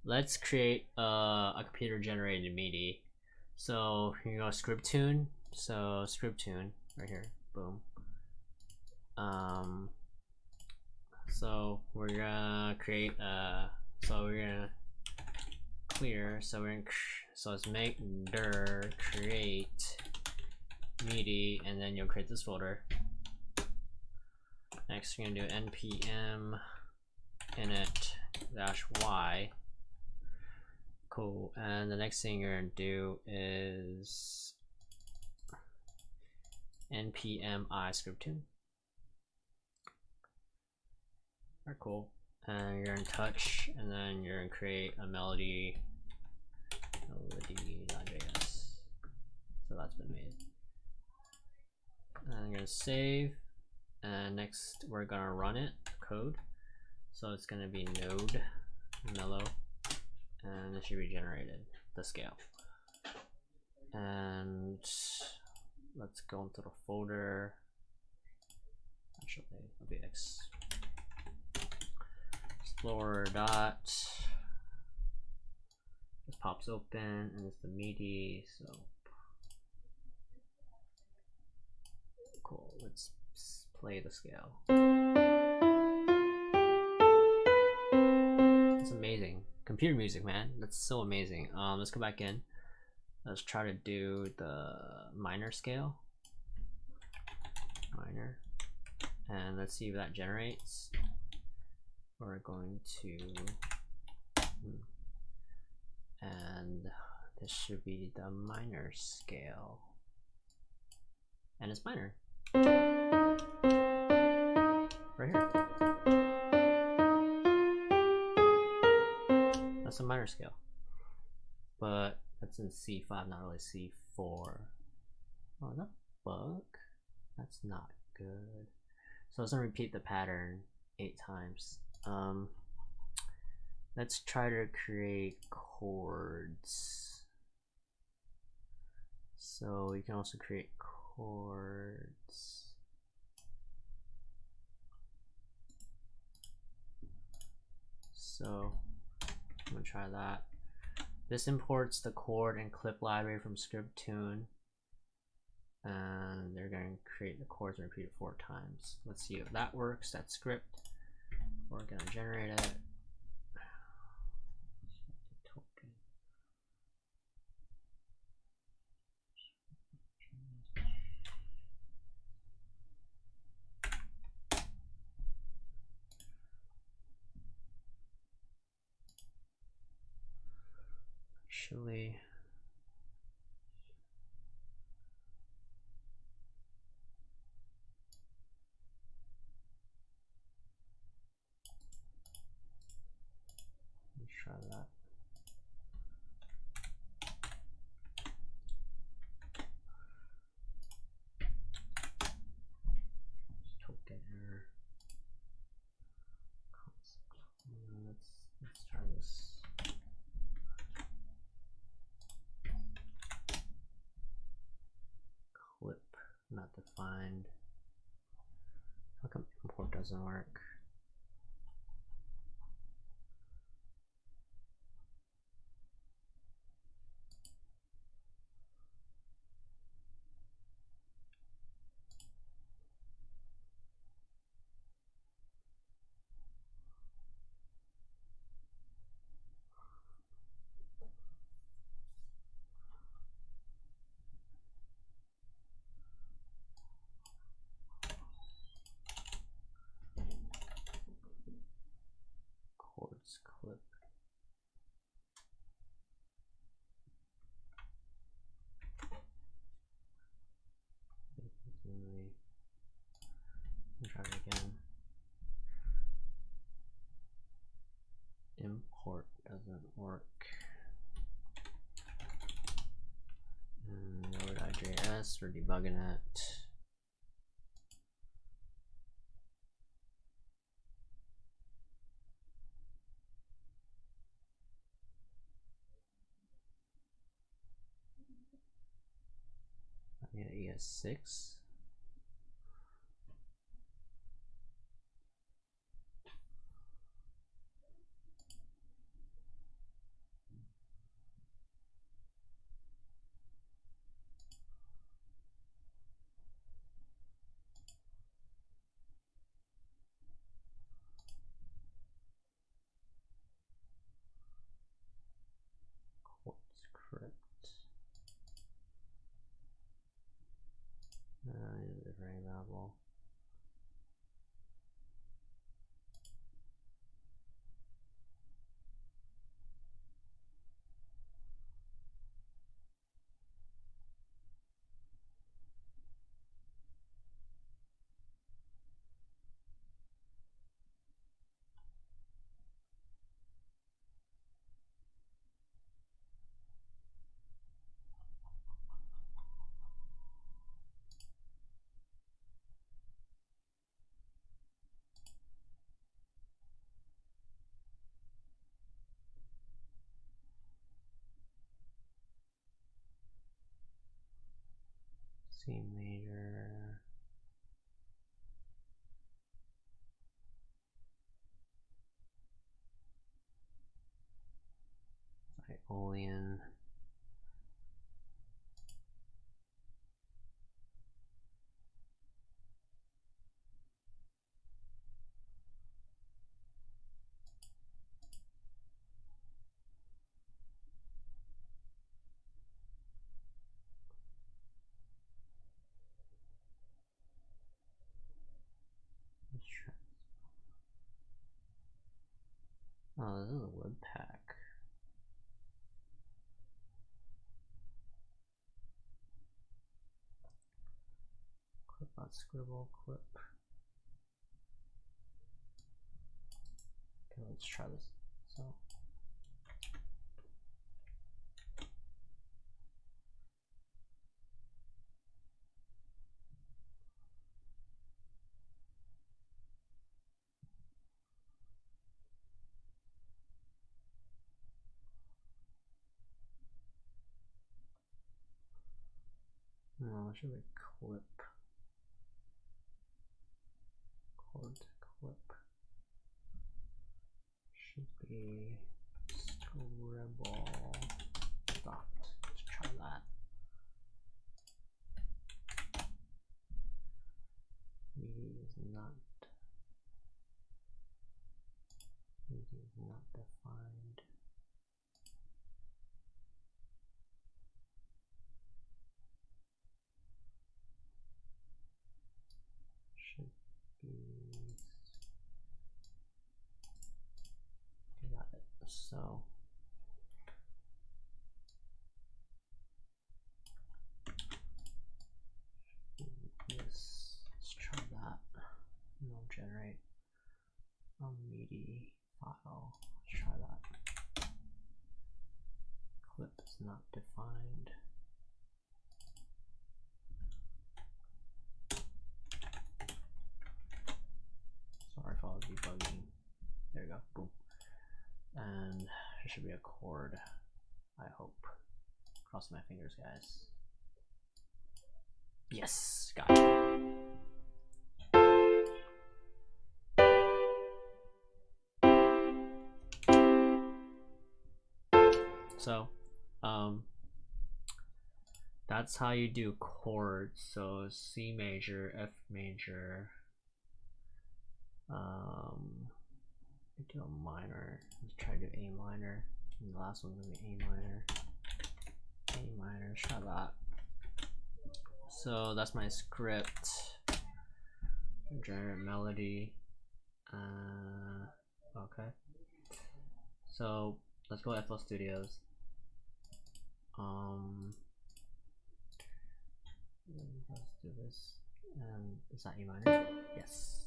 let's create a computer generated MIDI. So here you go, scribbletune. So scribbletune right here, boom. So we're gonna create so we're gonna clear. So let's make dir create MIDI, and then you'll create this folder. Next, we're gonna do npm init-y. Cool. And the next thing you're gonna do is npm scribbletune. Alright, cool. And you're gonna touch, and then you're gonna create a melody nodejs. So that's been made. And I'm gonna save. And next we're gonna run it code. So it's gonna be node mellow, and it should be generated the scale. And let's go into the folder. Actually, it'll be explorer dot. This pops open, and it's the MIDI. So cool. Let's play the scale. It's amazing. Computer music, man. That's so amazing. Let's go back in. Let's try to do the minor scale. Minor. And let's see if that generates. We're going to, and this should be the minor scale. And it's minor. Right here. That's a minor scale. But that's in C5, not really C4. Oh, that bug? That's not good. So let's repeat the pattern 8 times. Let's try to create chords. So you can also create chords. So I'm gonna try that. This imports the chord and clip library from scribbletune, and they're going to create the chords and repeat it 4 times. Let's see if that works. That script. We're going to generate it. Actually, let's try that. Token error. Let's try this. Clip not defined. How come import doesn't work? Chords clip. Try it again. Import doesn't work. Nodejs, we're debugging it. I need ES6. boolean. Oh, this is a webpack. Clip.scribble clip. Okay, let's try this. So no, it should be clip. Chord clip. Should be scribble dot. Let's try that. Midi is not defined. Should be. I got it. So this. Let's try that. And I'll generate a midi file. Let's try that. Clip is not defined. Sorry if I was debugging. There you go. Boom. And there should be a chord. I hope. Cross my fingers, guys. Yes, got it. So, that's how you do chords. So C major, F major. Do a minor. Let's try to do A minor. And the last one's gonna be A minor. A minor. Let's try that. So that's my script. Generate melody. Okay. So let's go FL Studios. Let's do this. And is that A minor? Yes.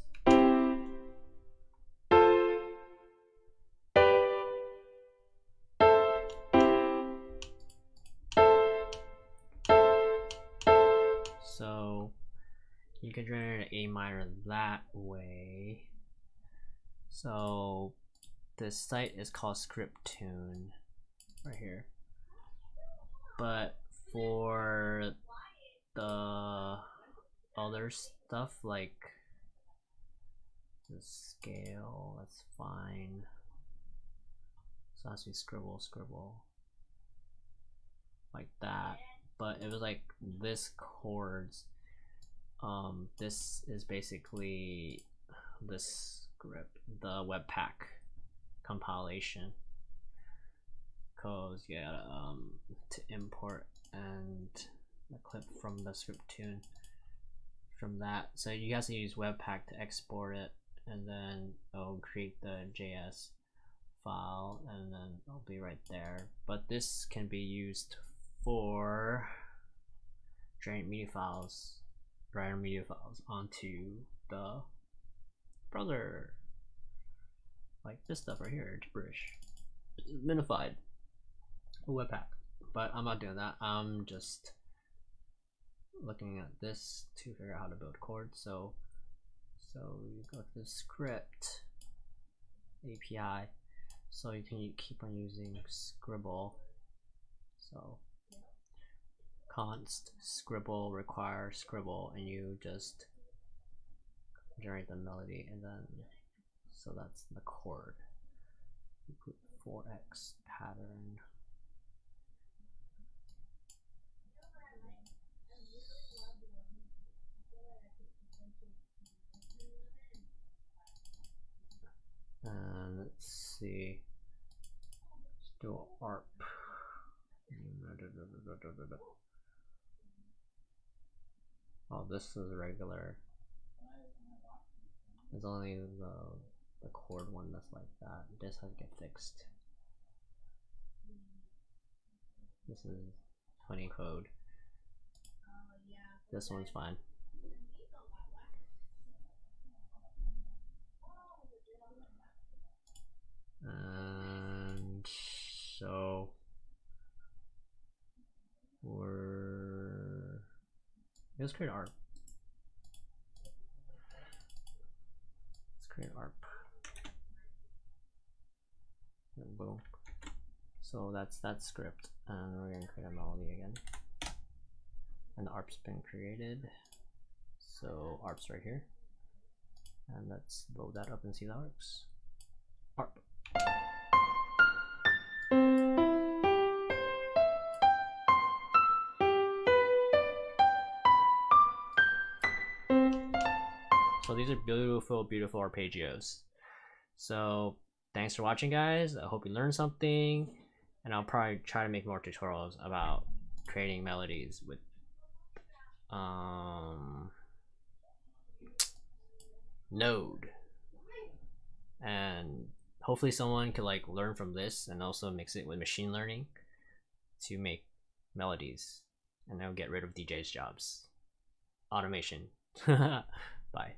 So you can generate an A minor that way. So this site is called scribbletune right here. But for the other stuff like the scale, that's fine. So it has to be scribble like that. But it was like this chords. This is basically this script, the webpack compilation. Cause you gotta to import and the clip from the scribbletune from that. So you guys can use webpack to export it, and then it'll create the JS file, and then it'll be right there. But this can be used for generate media files, random media files onto the browser, like this stuff right here, gibberish, minified webpack. But I'm not doing that. I'm just looking at this to figure out how to build chords. So you go to the script API, so you can keep on using scribble. So const scribble require scribble, and you just generate the melody, and then so that's the chord. You put 4x pattern see. Let's do ARP. Oh, this is regular. There's only the chord one that's like that. This has to get fixed. This is funny code. This one's fine. And so let's create ARP. Let's create ARP. And boom. So that's that script, and we're gonna create a melody again. And the ARP's been created. So ARP's right here. And let's load that up and see how that works. ARP. So these are beautiful, beautiful arpeggios. So thanks for watching, guys. I hope you learned something, and I'll probably try to make more tutorials about creating melodies with Node, and hopefully someone could like learn from this and also mix it with machine learning to make melodies, and that'll get rid of DJ's jobs. Automation. Bye.